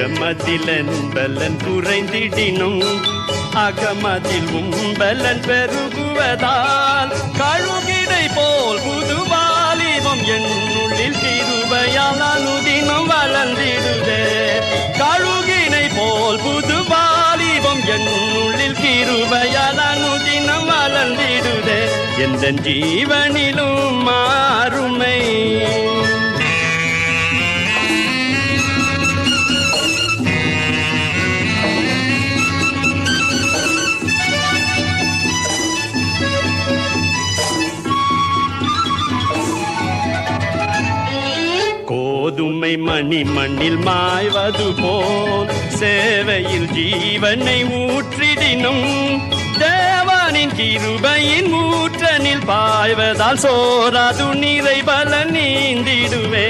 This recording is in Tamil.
அகமதில் என்பலன் குறைந்திடினும் அகமதில் உம்பலன் பெருகுவதால் கழுகிடை போல் புதுவாலிபம் என்னுள்ளில் கிருபையால் அனுதினம் வளர்ந்திடுதே. கழுகினை போல் புதுவாலிபம் என்னுள்ளில் கிருபையால் அனுதினம் வளர்ந்திடுதே. எந்த ஜீவனிலும் மாறுமை கோதுமை மணி மண்ணில் மாய்வது போல் சேவையில் ஜீவனை ஊற்றிடினும் தேவனின் கிருபையின் ஊற்றனில் பாய்வதால் சோராது நிறைபல நீந்திடுவே.